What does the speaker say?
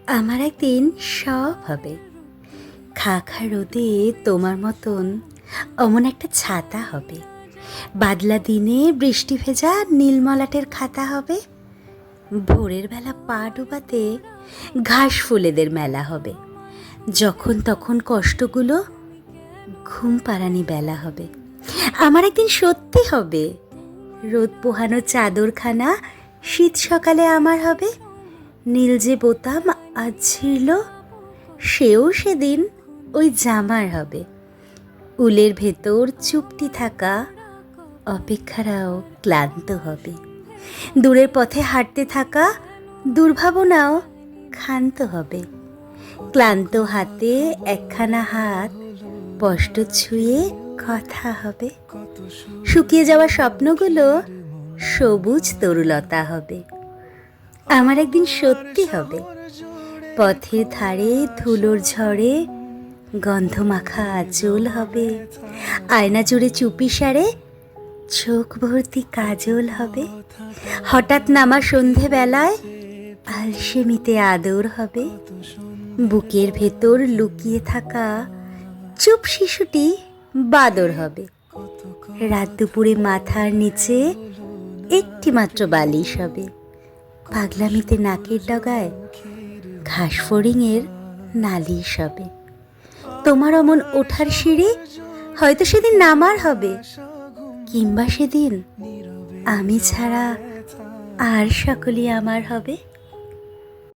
আমার একদিন সব হবে। খা খা রোদে তোমার মতন অমন একটা ছাতা হবে। বাদলা দিনে বৃষ্টি ভেজা নীলমলাটের খাতা হবে। ভোরের বেলা পা ডুবাতে ঘাস ফুলেদের মেলা হবে। যখন তখন কষ্টগুলো ঘুম পাড়ানি বেলা হবে। আমার একদিন সত্যি হবে। রোদ পোহানো চাদরখানা শীত সকালে আমার হবে। নীল যে বোতাম আজ ছিল, সেও সেদিন ওই জামার হবে। উলের ভেতর চুপটি থাকা অপেক্ষারাও ক্লান্ত হবে। দূরের পথে হাঁটতে থাকা দুর্ভাবনাও ক্ষান্ত হবে। ক্লান্ত হাতে একখানা হাত স্পষ্ট ছুঁয়ে কথা হবে। শুকিয়ে যাওয়া স্বপ্নগুলো সবুজ তরুলতা হবে। আমার একদিন সত্যি হবে। পথের ধারে ধুলোর ঝড়ে গন্ধমাখা আঁচল হবে। আয়না জুড়ে চুপি সারে চোখ ভর্তি কাজল হবে। হঠাৎ নামা সন্ধেবেলায় আলসেমিতে আদর হবে। বুকের ভেতর লুকিয়ে থাকা চুপ শিশুটি বাদর হবে। রাত দুপুরে মাথার নিচে একটি মাত্র বালিশ হবে। পাগলামিতে নাকের ডগায় ঘাস ফড়িংয়ের নালিশ হবে। তোমার অমন ওঠার সিঁড়ি হয়তো সেদিন নামার হবে, কিংবা সেদিন আমি ছাড়া আর সকলেই আমার হবে।